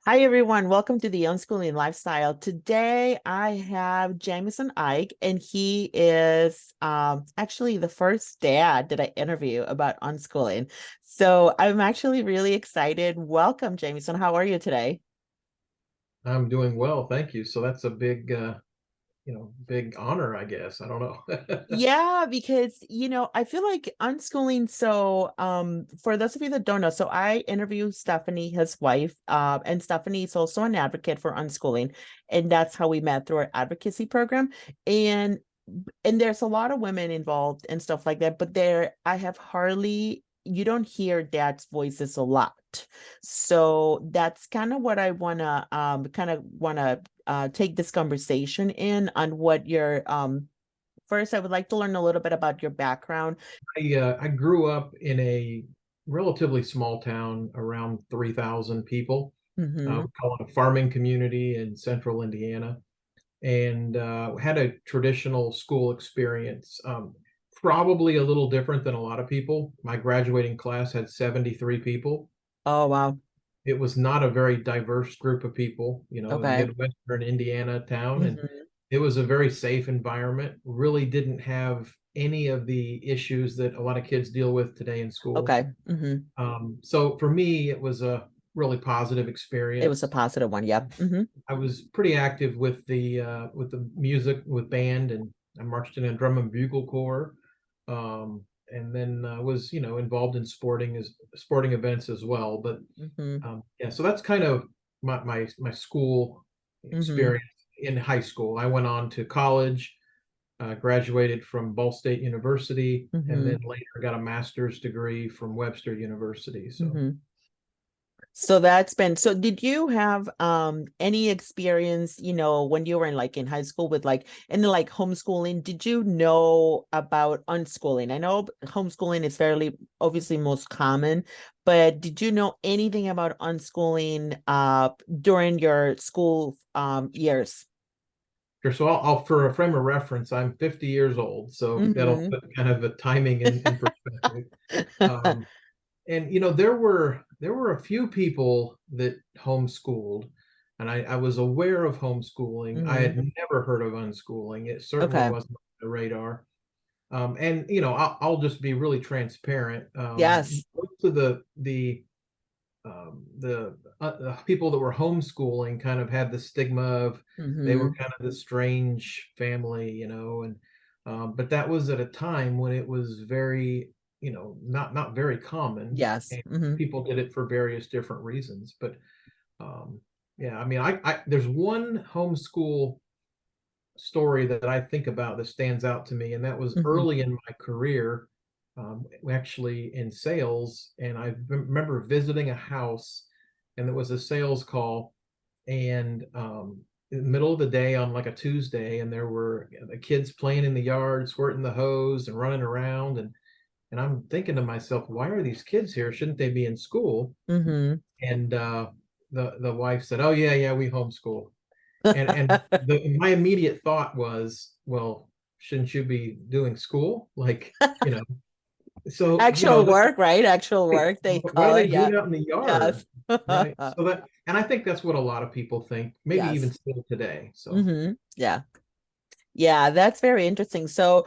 Hi, everyone. Welcome to the Unschooling Lifestyle. Today, I have Jamison Eige, and he is actually the first dad that I interview about unschooling. So I'm actually really excited. Welcome, Jamison. How are you today? I'm doing well, thank you. So that's a big, big honor, I guess. I don't know. Yeah, because I feel like unschooling. So, for those of you that don't know, so I interviewed Stephanie, his wife, and Stephanie is also an advocate for unschooling, and that's how we met through our advocacy program. And there's a lot of women involved and stuff like that, but I have hardly you don't hear dad's voices a lot. So that's kind of what I wanna take this conversation in on what your first, I would like to learn a little bit about your background. I grew up in a relatively small town, around 3,000 people. Mm-hmm. We call it a farming community in central Indiana, and had a traditional school experience. Probably a little different than a lot of people. My graduating class had 73 people. Oh, wow. It was not a very diverse group of people, Okay. Midwestern Indiana town, and Mm-hmm. it was a very safe environment. Really didn't have any of the issues that a lot of kids deal with today in school. Okay. Mm-hmm. So for me, it was a really positive It was a experience. positive one. Yep. Mm-hmm. I was pretty active with the music, with band, and I marched in a drum and bugle corps. And then was involved in sporting events as well. But Mm-hmm. yeah, so that's kind of my school Mm-hmm. experience in high school. I went on to college, graduated from Ball State University, and Mm-hmm. then later got a master's degree from Webster University. So Mm-hmm. So that's been so did you have any experience, when you were in high school with like homeschooling, did you know about unschooling? I know homeschooling is fairly obviously most common, but did you know anything about unschooling during your school years? sure. So for a frame of reference, I'm 50 years old, so that'll Mm-hmm. put kind of the timing in perspective. Um, and there were a few people that homeschooled, and I was aware of homeschooling. I Mm-hmm. had never heard of unschooling. It certainly Okay. wasn't on the radar. And I'll just be really transparent. Yes. Most of the people that were homeschooling kind of had the stigma of they were Mm-hmm. kind of the strange family, and but that was at a time when it was very, not very common, Yes. and Mm-hmm. people did it for various different reasons. But yeah, I mean, I there's one homeschool story that I think about that stands out to me, and that was Mm-hmm. early in my career, actually in sales. And I remember visiting a house, and it was a sales call, and in the middle of the day on like a Tuesday, and there were the kids playing in the yard, squirting the hose and running around, and I'm thinking to myself, why are these kids here? Shouldn't they be in school? Mm-hmm. And the wife said, "Oh yeah, yeah, we homeschool." And my immediate thought was, well, shouldn't you be doing school? Like, you know, so Actual work, right? Actual right, work, they what are call they it. Yeah. doing out in the yard? Yes. Right. So and I think that's what a lot of people think, maybe even Yes. still today. So Yeah. Yeah, that's very interesting. So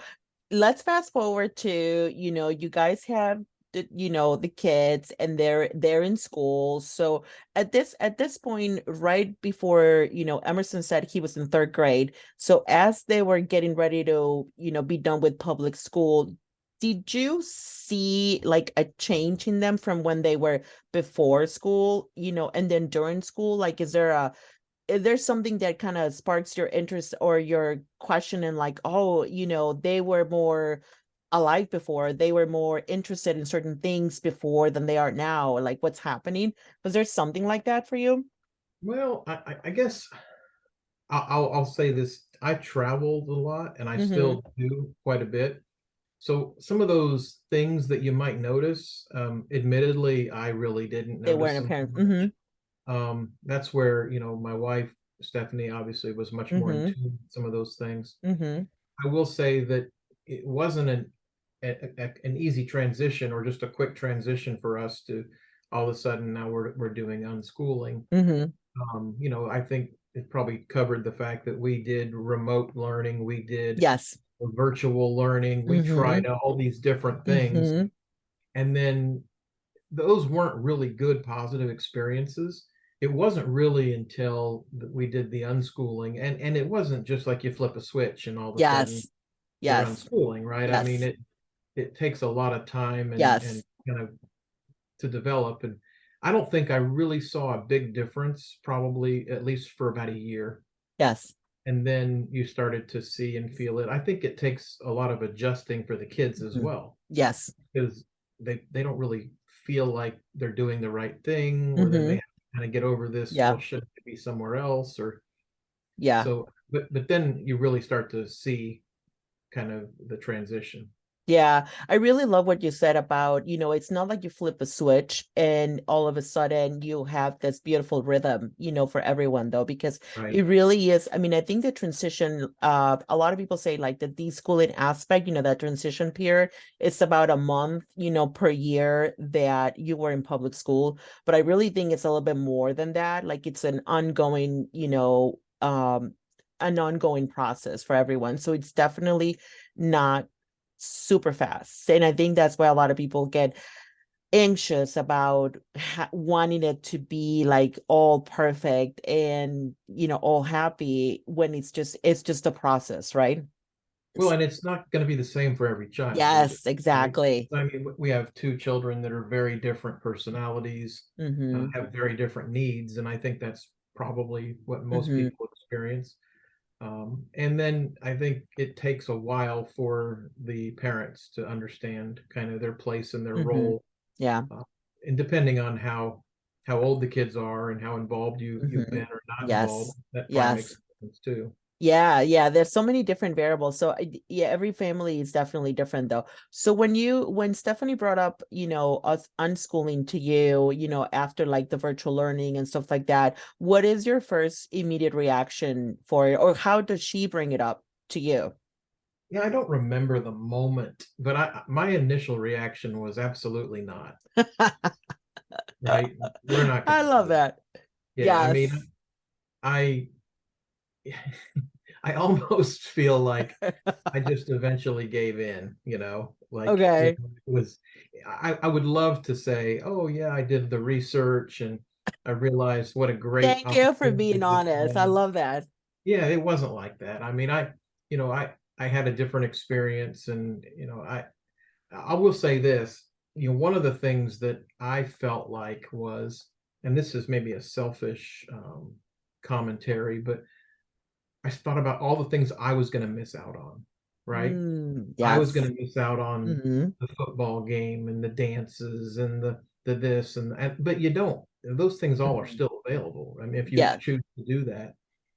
let's fast forward to, you guys have the kids and they're in school. So at this point, right before, Emerson said he was in third grade. So as they were getting ready to, be done with public school, did you see like a change in them from when they were before school, and then during school? Like, is there something that kind of sparks your interest or your question in like, oh, they were more alive before, they were more interested in certain things before than they are now, like what's happening? Was there something like that for you? well, I guess I'll say this. I traveled a lot, and I Mm-hmm. still do quite a bit. So some of those things that you might notice, admittedly, I really didn't They notice weren't them apparent. Mm-hmm. much. That's where, my wife, Stephanie, obviously was much more in Mm-hmm. tune with some of those things. Mm-hmm. I will say that it wasn't an easy transition, or just a quick transition for us to all of a sudden now we're doing unschooling. Mm-hmm. I think it probably covered the fact that we did remote learning, we did Yes. virtual learning, we Mm-hmm. tried all these different things. Mm-hmm. And then those weren't really good positive experiences. It wasn't really until we did the unschooling, and it wasn't just like you flip a switch and all of a sudden Yes. you're Yes. unschooling, right? I mean, Yes. it takes a lot of time and Yes. kind of to develop. And I don't think I really saw a big difference, probably at least for about a year. Yes. And then you started to see and feel it. I think it takes a lot of adjusting for the kids as Mhm. well, Yes. because they don't really feel like they're doing the right thing, or then they Mm-hmm. have to kind of get over this, Yeah. well, should it be somewhere else? Or Yeah. so, but then you really start to see kind of the transition. Yeah, I really love what you said about, it's not like you flip a switch and all of a sudden you have this beautiful rhythm, for everyone though, because Right. it really is. I mean, I think the transition, a lot of people say like the deschooling aspect, that transition period, it's about a month, per year that you were in public school. But I really think it's a little bit more than that. Like it's an ongoing process for everyone. So it's definitely not super fast. And I think that's why a lot of people get anxious about wanting it to be like all perfect and, all happy when it's just a process, right? Well, and it's not going to be the same for every child, is it? Yes, Right. exactly. I mean, we have two children that are very different personalities, Mm-hmm. have very different needs, and I think that's probably what most Mm-hmm. people experience. And then I think it takes a while for the parents to understand kind of their place and their Mm-hmm. role, Yeah. uh, and depending on how old the kids are and how involved you've Mm-hmm. been or not involved, Yes. that probably makes Yes. a difference too. Yeah, yeah, there's so many different variables. So yeah, every family is definitely different though. So when Stephanie brought up, us unschooling to you, after like the virtual learning and stuff like that, what is your first immediate reaction for it, or how does she bring it up to you? Yeah, I don't remember the moment, but my initial reaction was absolutely not, right? We're not going I to love do that. that. Yeah, I mean, Yes. I I almost feel like I just eventually gave in, like Okay. it was I would love to say, "Oh yeah, I did the research and I realized what a great Thank you for being opportunity this honest. I was." love that. Yeah, it wasn't like that. I mean, I had a different experience, and I will say this, one of the things that I felt like was, and this is maybe a selfish commentary, but I thought about all the things I was going to miss out on, right? I was going Yes. to miss out on Mm-hmm. the football game and the dances and the this but you don't. Those things all are Mm-hmm. still available. I mean, if you Yeah. choose to do that.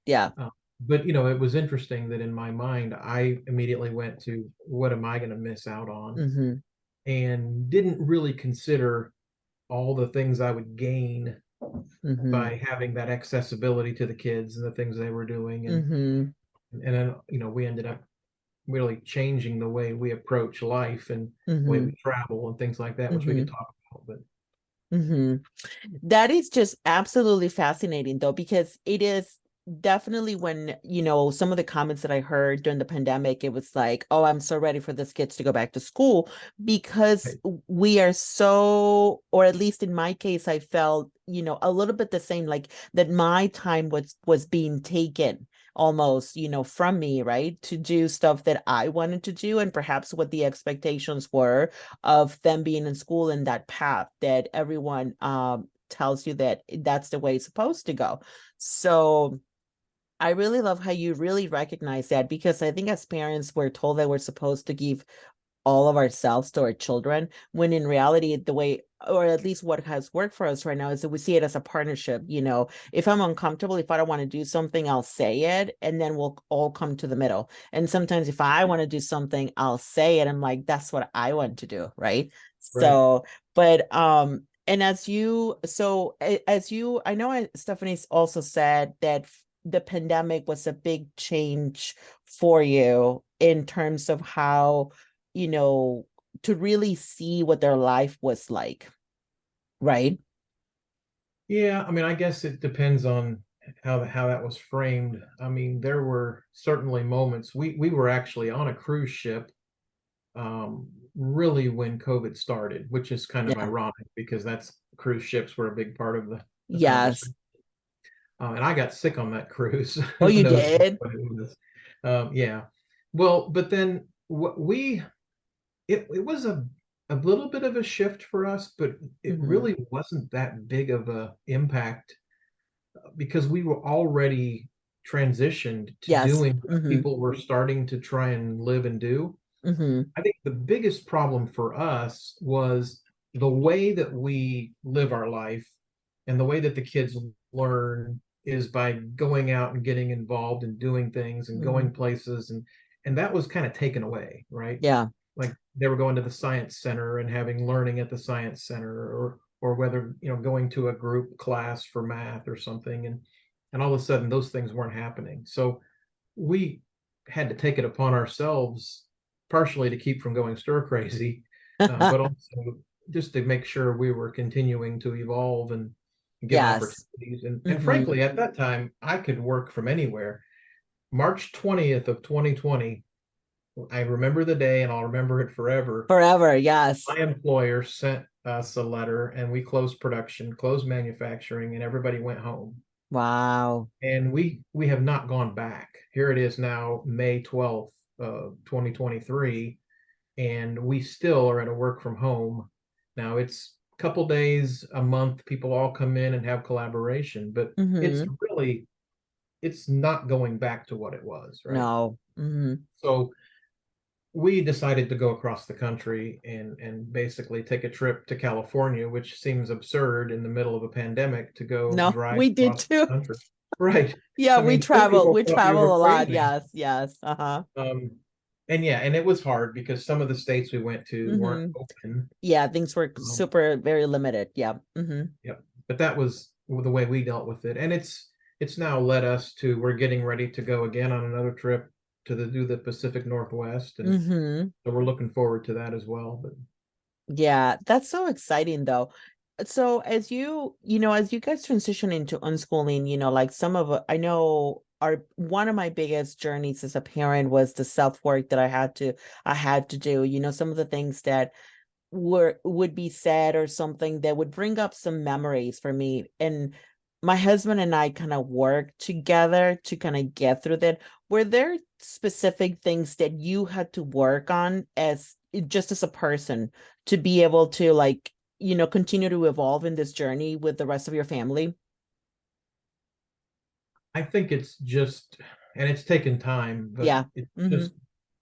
Yeah. But it was interesting that in my mind, I immediately went to what am I going to miss out on, Mm-hmm. and didn't really consider all the things I would gain Mm-hmm. by having that accessibility to the kids and the things they were doing. Mm-hmm. And then we ended up really changing the way we approach life and the way Mm-hmm. we travel and things like that, which we Mm-hmm. could talk about. But Mm-hmm. That is just absolutely fascinating though, because it is definitely when, some of the comments that I heard during the pandemic, it was like, oh, I'm so ready for this kids to go back to school because hey, we are so, or at least in my case, I felt, a little bit the same, like that my time was being taken almost, from me, right? To do stuff that I wanted to do and perhaps what the expectations were of them being in school in that path that everyone tells you that that's the way it's supposed to go. So I really love how you really recognize that because I think as parents, we're told that we're supposed to give all of ourselves to our children, when in reality, the way, or at least what has worked for us right now, is that we see it as a partnership. If I'm uncomfortable, if I don't want to do something, I'll say it, and then we'll all come to the middle. And sometimes if I want to do something, I'll say it. I'm like, that's what I want to do, right? right. So, but and as you, I know Stephanie's also said that the pandemic was a big change for you in terms of how, you know, to really see what their life was like, right? Yeah, I mean, I guess it depends on how that was framed. I mean, there were certainly moments. We were actually on a cruise ship, really when COVID started, which is kind of Yeah. ironic because that's cruise ships were a big part of the Yes. conversation. And I got sick on that cruise. Oh, Who you knows did? what it was? Yeah. Well, but then what we it was a little bit of a shift for us, but it Hmm. really wasn't that big of a impact because we were already transitioned to Yes. doing what Hmm. people were starting to try and live and do. Hmm. I think the biggest problem for us was the way that we live our life and the way that the kids learn is by going out and getting involved and doing things and Hmm. going places, and that was kind of taken away, right? Yeah. Like they were going to the science center and having learning at the science center, or whether going to a group class for math or something, and all of a sudden those things weren't happening. So we had to take it upon ourselves, partially to keep from going stir crazy, but also just to make sure we were continuing to evolve and give Yes. opportunities. And Hmm. frankly, at that time, I could work from anywhere. March 20th of 2020, I remember the day and I'll remember it forever. Forever. Yes. My employer sent us a letter and we closed production, closed manufacturing, and everybody went home. Wow. And we have not gone back. Here it is now, May 12th, 2023, and we still are at a work from home. Now it's a couple days a month, people all come in and have collaboration, but it's Hmm. really it's not going back to what it was, right? No. Hmm. So we decided to go across the country and basically take a trip to California, which seems absurd in the middle of a pandemic to go No, drive we did across too. the country. Right. Yeah, I we mean, some travel. people We thought we travel were a lot. crazy. Yes. Yes. Uh-huh. Um, and yeah, and it was hard because some of the states we went to weren't Hmm. open. Yeah, things were Um, super very limited. Yeah. Hmm. yep. But that was the way we dealt with it. And it's now led us to we're getting ready to go again on another trip to do the Pacific Northwest. And Hmm. so we're looking forward to that as well. But Yeah, that's so exciting though. So as as you guys transition into unschooling, like I know our one of my biggest journeys as a parent was the self-work that I had to do, some of the things that would be said or something that would bring up some memories for me. And my husband and I kind of worked together to kind of get through that. Were there specific things that you had to work on just as a person to be able to continue to evolve in this journey with the rest of your family? I think it's just, and it's taken time, but Yeah. it's Hmm. just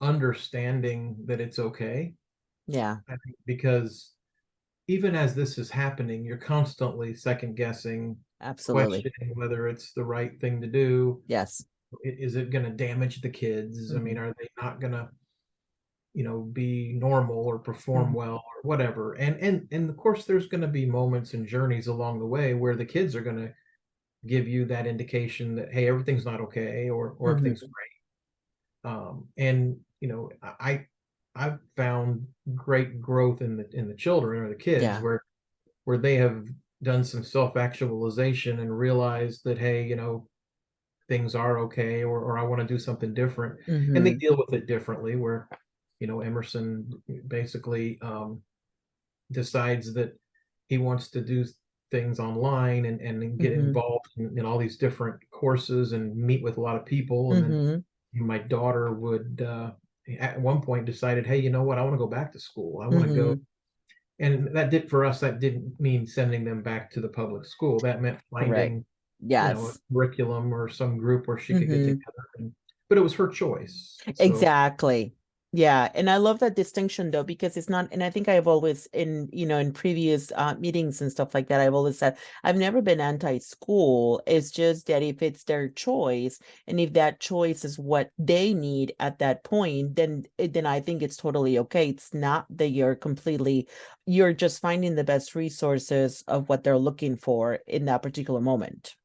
understanding that it's okay. Yeah, I think because even as this is happening, you're constantly second guessing, absolutely. questioning whether it's the right thing to do. Yes. Is it going to damage the kids? I Hmm. mean, are they not going to, be normal or perform Hmm. well or whatever? And of course, there's going to be moments and journeys along the way where the kids are going to give you that indication that hey, everything's not okay, or everything's Hmm. great. And I've found great growth in the children or the kids Yeah. where they have done some self-actualization and realized that hey, things are okay, or I want to do something different, and they Hmm. deal with it differently. Where Emerson basically decides that he wants to do things online and get Hmm. involved in all these different courses and meet with a lot of people. And then Hmm. my daughter would at one point decided, hey, you know what, I want to go back to school, I want to go. Hmm. And that did for us, that didn't mean sending them back to the public school. That meant Correct. finding a Yes. curriculum or some group where she could get Hmm. together, but it was her choice. So Exactly. Yeah. And I love that distinction though, because it's not, and I think I've always in previous meetings and stuff like that, I've always said, I've never been anti-school. It's just that if it's their choice and if that choice is what they need at that point, then I think it's totally okay. It's not that you're just finding the best resources of what they're looking for in that particular moment.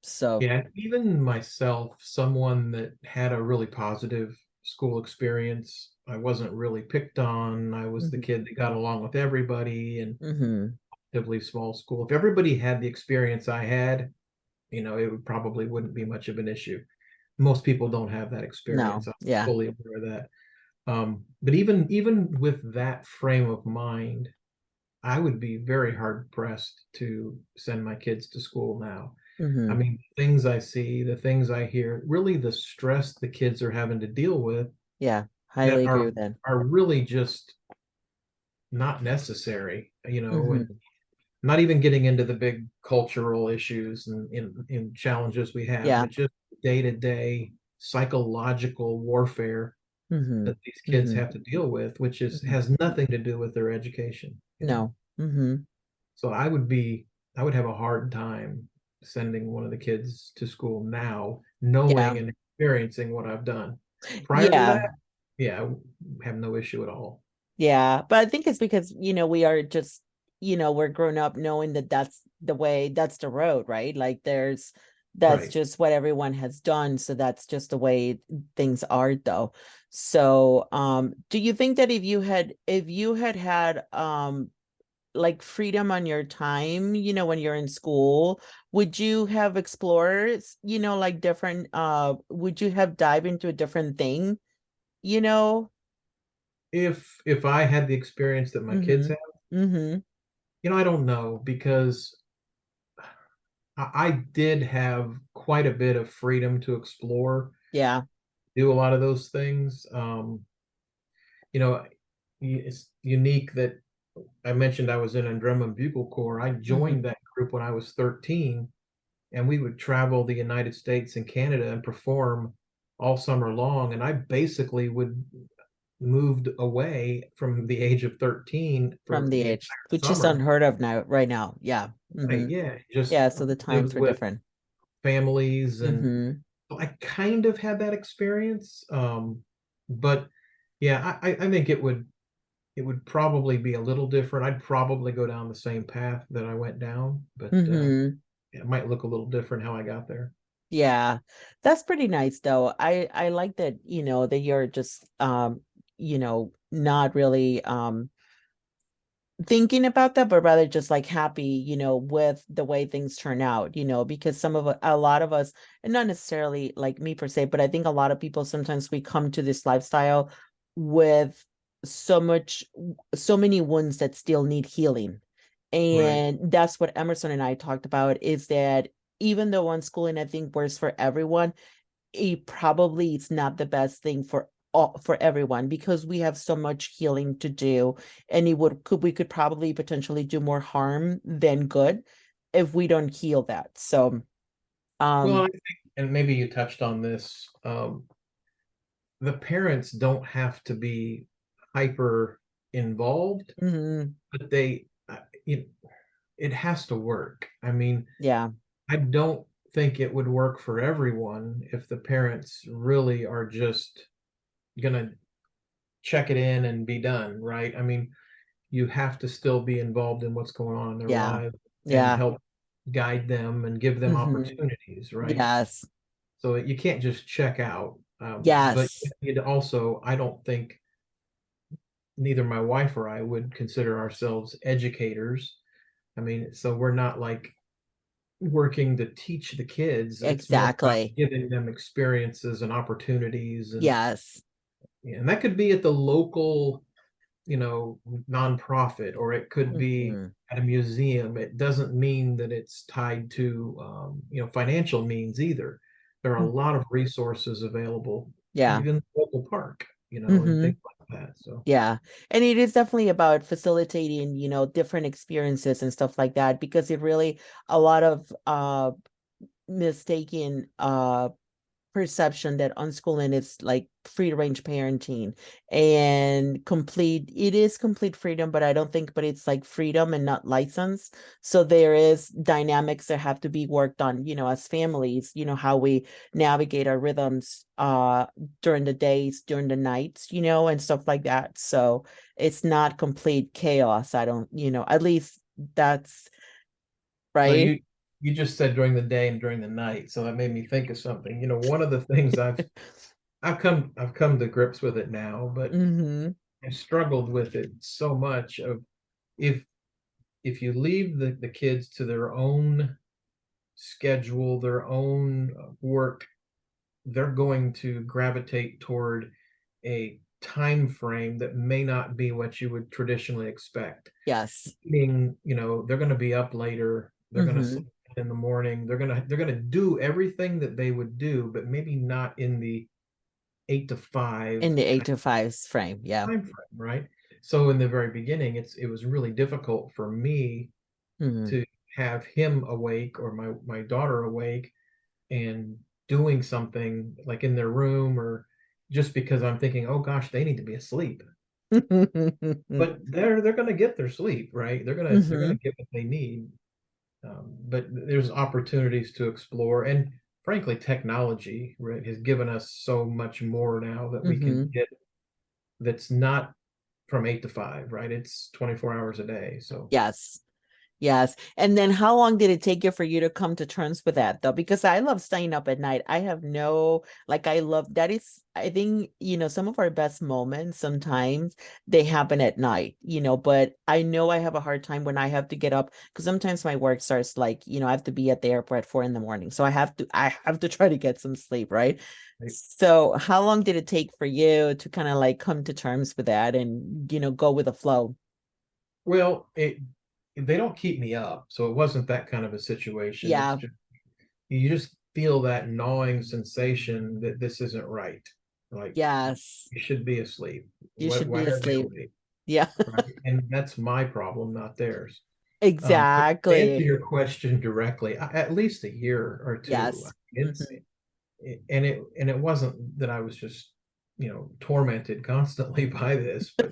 So, yeah, even myself, someone that had a really positive school experience, I wasn't really picked on. I was the mhm, kid that got along with everybody, and mhm, relatively small school. If everybody had the experience I had, it would probably wouldn't be much of an issue. Most people don't have that No. experience. I'm Yeah. fully aware of that. But even with that frame of mind, I would be very hard pressed to send my kids to school now. I Hmm. mean, things I see, the things I hear, really the stress the kids are having to deal with Yeah. that Highly agree are with that. are really just not necessary, and Hmm. not even getting into the big cultural issues and in challenges we have, Yeah. but just day-to-day psychological warfare Hmm. that these kids Hmm. have to deal with, which is Hmm. has nothing to do with their education. No. Hmm. So I would have a hard time sending one of the kids to school now, Yeah. knowing and experiencing what I've done. Prior to Yeah. that, yeah, I have no issue at all. Yeah. But I think it's because, we are just, we're grown up knowing that that's the way, that's the road, right? Like that's Right. just what everyone has done. So that's just the way things are though. So, do you think that if you had like freedom on your time, when you're in school, would you have explored, like different, would you have dived into a different thing, you know? If I had the experience that my kids Mm-hmm. have, Mm-hmm. I don't know because I did have quite a bit of freedom to explore, Yeah. do a lot of those things. You know, it's unique that I mentioned I was in a drum and bugle corps. I Mm-hmm. joined that group when I was 13, and we would travel the United States and Canada and perform all summer long. And I basically would moved away from the age of 13 From for the the age, entire which is summer. unheard of now, right now. Yeah. Right, Mm-hmm. yeah, just Yeah. So the lived times were with different. families, and Mm-hmm. so I kind of had that experience. But yeah, I think it would probably be a little different. I'd probably go down the same path that I went down, but Mm-hmm. it might look a little different how I got there. Yeah. That's pretty nice though. I like that, that you're just not really thinking about that, but rather just like happy, with the way things turn out, because a lot of us, and not necessarily like me per se, but I think a lot of people sometimes we come to this lifestyle with so much, so many wounds that still need healing. Right. And that's what Emerson and I talked about is that even though unschooling, I think works for everyone, it probably is not the best thing for everyone because we have so much healing to do, and we could probably potentially do more harm than good if we don't heal that. So Well, um I think, and maybe you touched on this, the parents don't have to be hyper involved, mhm, but it has to work. I mean, yeah, I don't think it would work for everyone if the parents really are just gonna check it in and be done, right? I mean, you have to still be involved in what's going on in their yeah, lives and yeah, help guide them and give them mhm, opportunities, right? yes, So you can't just check out. But yes, it also, I don't think neither my wife or I would consider ourselves educators. I mean, so we're not like working to teach the kids. It's more about exactly, giving them experiences and opportunities, yes, and that could be at the local, nonprofit, or it could be mhm, at a museum. It doesn't mean that it's tied to, financial means either. There are a mhm, lot of resources available, yeah, even local park, and things mhm. like that. So, Yeah. And it is definitely about facilitating, different experiences and stuff like that because it really a lot of mistaken perception that unschooling is like free range parenting and it is complete freedom, but I don't think, but it's like freedom and not license. So there is dynamics that have to be worked on, as families, how we navigate our rhythms during the days, during the nights, and stuff like that. So it's not complete chaos. I don't, at least that's well, right. you just said during the day and during the night, so that made me think of something. One of the things I've come to grips with it now, but Hmm. I struggled with it so much of if if you leave the kids to their own schedule, their own work, they're going to gravitate toward a time frame that may not be what you would traditionally expect. Yes. Meaning, they're going to be up later, they're going to Mm-hmm. sleep in the morning, they're going to do everything that they would do, but maybe not in the 8 to 5 In the eight kind to five frame. of Yeah. time frame, right? So in the very beginning, it was really difficult for me Mm-hmm. to have him awake or my daughter awake and doing something like in their room, or just because I'm thinking, oh gosh, they need to be asleep. But they're going to get their sleep, right? They're going to Mm-hmm. get what they need. But there's opportunities to explore, and frankly, technology, right, has given us so much more now that we can Mm-hmm. get. That's not from 8 to 5, right? It's 24 hours a day. So Yes. Yes. And then how long did it take you for you to come to terms with that though? Because I love staying up at night. I have no, like, I love that is, I think, some of our best moments sometimes they happen at night, but I know I have a hard time when I have to get up because sometimes my work starts like, I have to be at the airport at 4 in the morning. So I have to try to get some sleep, right? right. So how long did it take for you to kind of like come to terms with that and, go with the flow? Well, they don't keep me up, so it wasn't that kind of a situation. It's Yeah. just you just feel that gnawing sensation that this isn't right. Like Yes. you should be asleep. You What? should Why be are they asleep. awake? Yeah, Right? And that's my problem, not theirs. But to answer exactly. your question directly, at least a year or two. Yes. It's Hmm. and it wasn't that I was just tormented constantly by this, but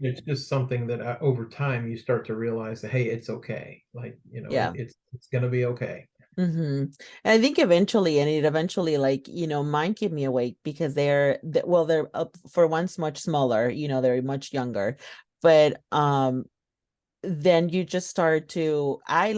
it's just something that over time you start to realize that hey, it's okay. Like Yeah. it's gonna be okay. And I think eventually, and it eventually, like, mine keep me awake because well, they're up for once much smaller, they're much younger. But then you just start to I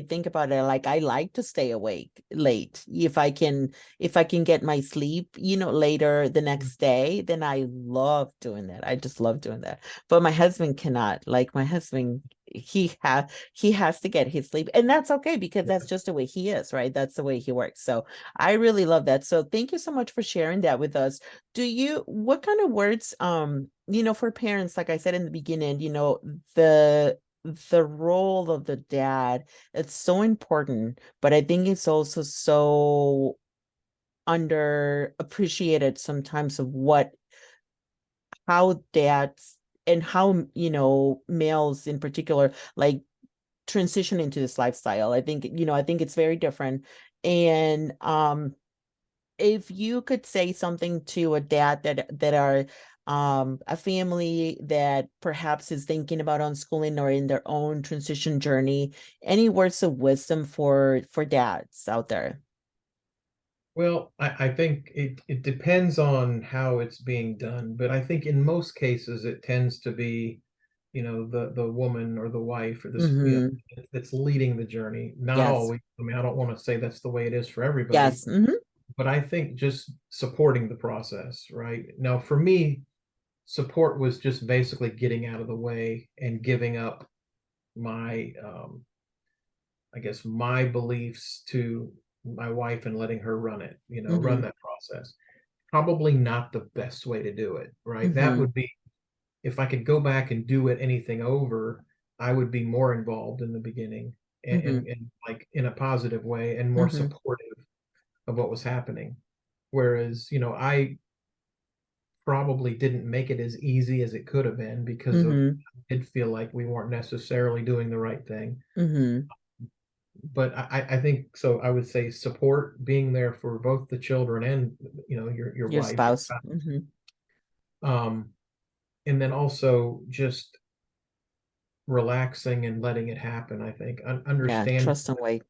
think about it like I like to stay awake late if I can get my sleep later the next day, then I love doing that. I just love doing that. But my husband cannot. Like my husband, he has to get his sleep, and that's okay because that's just the way he is, right? That's the way he works. So I really love that. So thank you so much for sharing that with us. What kind of words for parents, like I said in the beginning, the the role of the dad, it's so important, but I think it's also so underappreciated sometimes of what how dads and how males in particular like transition into this lifestyle. I think it's very different. And if you could say something to a dad that are a family that perhaps is thinking about unschooling or in their own transition journey, any words of wisdom for dads out there? Well, I think it depends on how it's being done, but I think in most cases it tends to be, the woman or the wife or this, Mm-hmm. that's leading the journey. Not Yes. always. I mean, I don't want to say that's the way it is for everybody, Yes. Mm-hmm. but I think just supporting the process, right? Now, for me, support was just basically getting out of the way and giving up my, I guess, my beliefs to my wife and letting her run it, run Mm-hmm. that process. Probably not the best way to do it, right? That Mm-hmm. would be if I could go back and do it anything over, I would be more involved in the beginning and, Mm-hmm. and like in a positive way and more Mm-hmm. supportive of what was happening. Whereas, I probably didn't make it as easy as it could have been because of Mm-hmm. I did feel like we weren't necessarily doing the right thing. Mm-hmm. But I think so. I would say support, being there for both the children and your Your wife, your spouse. spouse. Mm-hmm. And then also just relaxing and letting it happen. I think Yeah, understand. trust and wait.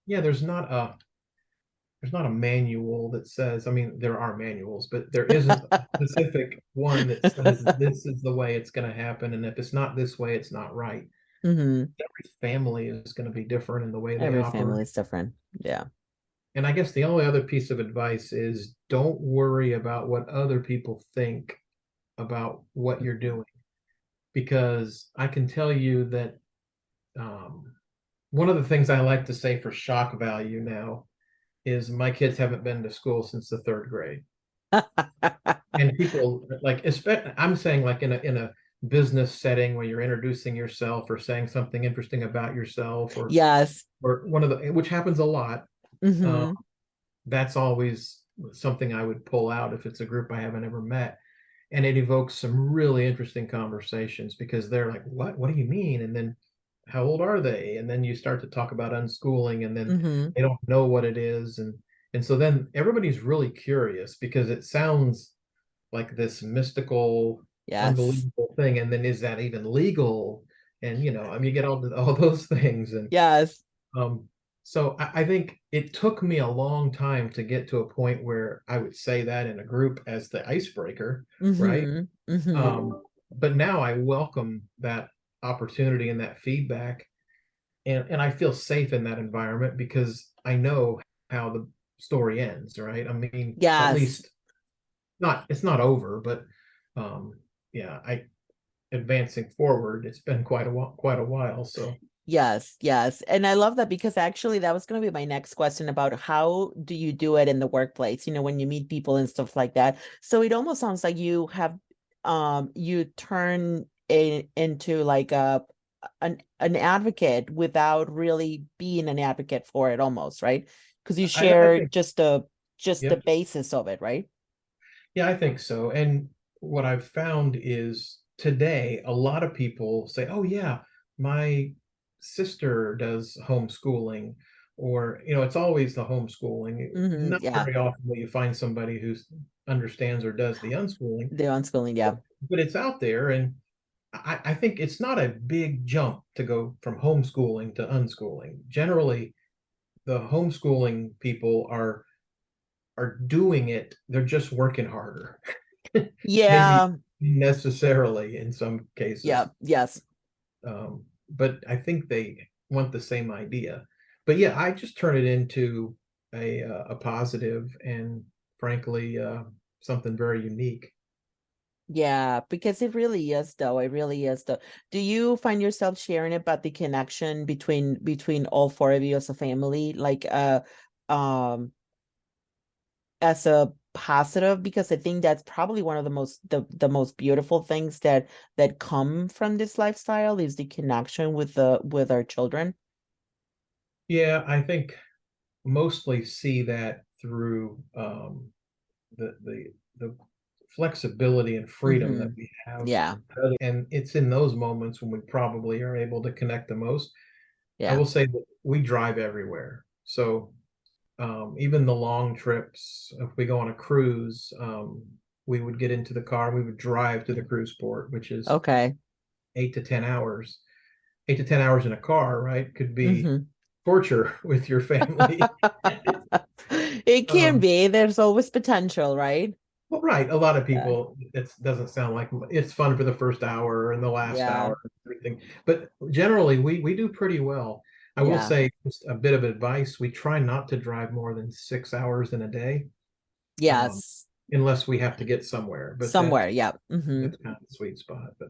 Yeah, there's not a manual that says. I mean, there are manuals, but there isn't a specific one that says this is the way it's going to happen, and if it's not this way, it's not right. Mm-hmm. Every family is going to be different in the way they Every operate. family is different. Yeah. And I guess the only other piece of advice is don't worry about what other people think about what you're doing, because I can tell you that um, one of the things I like to say for shock value now is my kids haven't been to school since the third grade. And people like, especially, I'm saying like in a business setting where you're introducing yourself or saying something interesting about yourself, Yes. or one of the, which happens a lot. Uh, Hmm. that's always something I would pull out if it's a group I haven't ever met. And it evokes some really interesting conversations because they're like, what do you mean? And then how old are they? And then you start to talk about unschooling, and then Hmm. they don't know what it is. And so then everybody's really curious because it sounds like this mystical, Yes. unbelievable thing. And then is that even legal? And I mean, you get all those things. And Yes. um, so I think it took me a long time to get to a point where I would say that in a group as the icebreaker, right? Hmm. Hmm. But now I welcome that opportunity and that feedback, and I feel safe in that environment because I know how the story ends, right? I mean, at Yes. least not it's not over, but um, yeah, I advancing forward. It's been quite a while. So Yes, yes. And I love that because actually that was going to be my next question about how do you do it in the workplace, when you meet people and stuff like that. So it almost sounds like you have you turn into like an advocate without really being an advocate for it almost, right? Because you I share think, just the yep. basis of it, right? Yeah, I think so. And what I've found is today, a lot of people say, oh, yeah, my sister does homeschooling, or, it's always the homeschooling. Hmm. Not Yeah. very often will you find somebody who understands or does the unschooling, The unschooling, yeah. but it's out there. And I think it's not a big jump to go from homeschooling to unschooling. Generally, the homeschooling people are doing it, they're just working harder. Maybe Yeah. necessarily in some Yeah. cases. Yes. But I think they want the same idea. But yeah, I just turn it into a positive and frankly something very unique. Yeah, because it really is though. It really is though. Do you find yourself sharing about the connection between all four of you as a family, like um as a positive? Because I think that's probably one of the most beautiful things that come from this lifestyle is the connection with our children. Yeah, I think mostly see that through the flexibility and freedom that Mm-hmm. we have. Yeah, And it's in those moments when we probably are able to connect the most. I yeah. will say that we drive everywhere. So even the long trips, if we go on a cruise, we would get into the car and we would drive to the cruise port, which is Okay. 8 to 10 hours. 8 to 10 hours in a car, right? Could be Mm-hmm. torture with your family. It can um, be. There's always potential, right? well, right. A lot of Yeah. people, it doesn't sound like it's fun for the first hour and the last Yeah. hour, and everything. But generally, we do pretty well. I will Yeah. say just a bit of advice. We try not to drive more than 6 hours in a day, um, Yes. unless we have to get somewhere. But Somewhere. Yeah. Hmm. that's kind of the sweet spot. But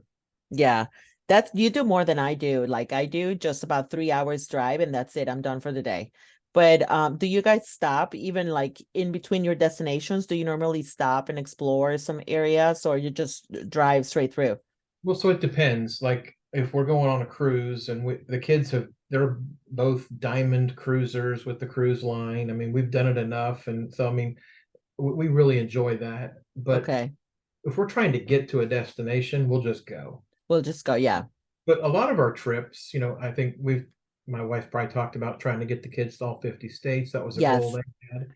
Yeah. That's you do more than I do. Like I do just about 3 hours drive and that's it. I'm done for the day. But do you guys stop even like in between your destinations? Do you normally stop and explore some areas or you just drive straight through? well, so it depends. Like if we're going on a cruise and the kids they're both diamond cruisers with the cruise line. I mean, we've done it enough, and so I mean, we really enjoy that. But Okay. if we're trying to get to a destination, we'll just go. We'll just go. Yeah. But a lot of our trips, I think my wife probably talked about trying to get the kids to all 50 states. That was a goal Yes. they had.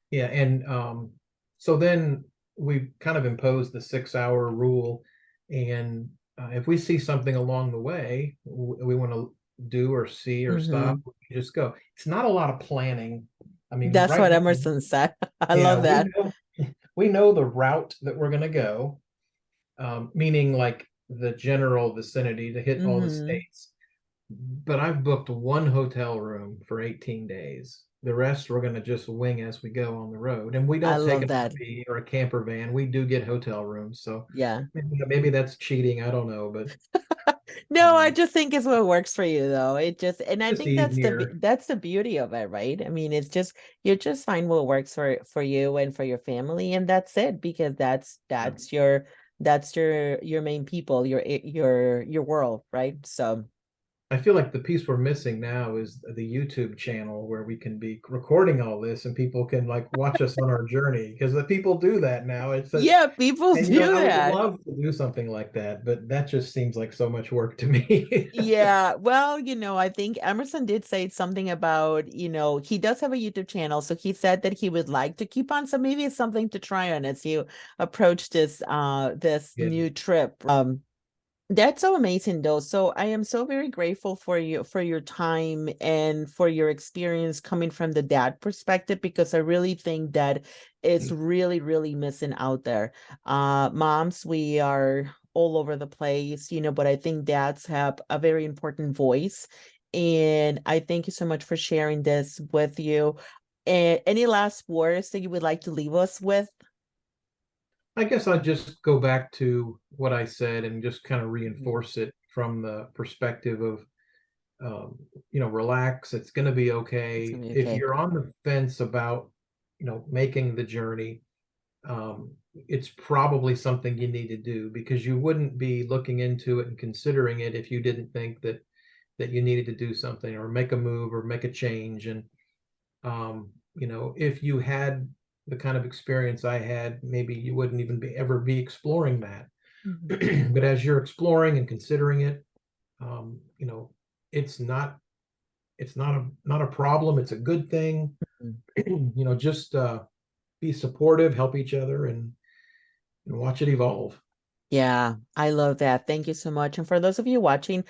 Yeah. And so then we kind of imposed the 6 hour rule. And if we see something along the way we want to do or see or stop, Hmm. we just go. It's not a lot of planning. I mean, That's right what now, Emerson said. I yeah, love that. we know the route that we're going to go, meaning like the general vicinity to hit all the Hmm. states. But I've booked one hotel room for 18 days. The rest we're going to just wing as we go on the road. And we I don't take love an that. RV or a camper van. We do get hotel rooms. So Yeah. maybe that's cheating. I don't know, but No, I um, just think it's what works for you though. It just, and it's I just think easier. that's the beauty of it, right? I mean, it's just you just find what works for you and for your family, and that's it because Yeah. that's your main people, your world, right? So I feel like the piece we're missing now is the YouTube channel where we can be recording all this and people can like watch us on our journey because the people do that now. It's a, yeah, people and do I would that. love to do something like that, but that just seems like so much work to me. Yeah, well, I think Emerson did say something about, he does have a YouTube channel, so he said that he would like to keep on, so maybe it's something to try on as you approach this Yeah. new trip. That's so amazing though. So I am so very grateful for you for your time and for your experience coming from the dad perspective because I really think that it's really, really missing out there. Moms, we are all over the place, but I think dads have a very important voice. And I thank you so much for sharing this with you. And any last words that you would like to leave us with? I guess I'd just go back to what I said and just kind of Mhm. reinforce it from the perspective of, relax. It's going to be It's okay. gonna be If okay. you're on the fence about, making the journey, it's probably something you need to do because you wouldn't be looking into it and considering it if you didn't think that you needed to do something or make a move or make a change. And if you had the kind of experience I had, maybe you wouldn't even ever be exploring that. Mhm. But as you're exploring and considering it, um, you know, it's not a problem. It's a good thing. Just be supportive, help each other, and watch it evolve. Yeah, I love that. Thank you so much. And for those of you watching,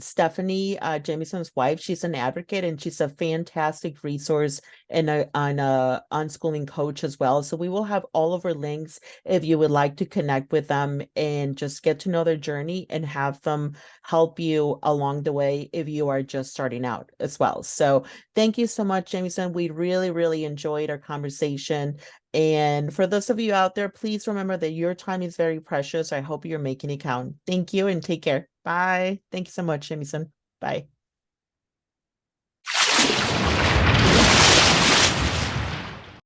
Stephanie, Jamison's wife, she's an advocate and she's a fantastic resource and a unschooling coach as well. So we will have all of her links if you would like to connect with them and just get to know their journey and have them help you along the way if you are just starting out as well. So thank you so much, Jamison. We really, really enjoyed our conversation. And for those of you out there, please remember that your time is very precious. I hope you're making it count. Thank you and take care. Bye. Thank you so much, Jamison. Bye.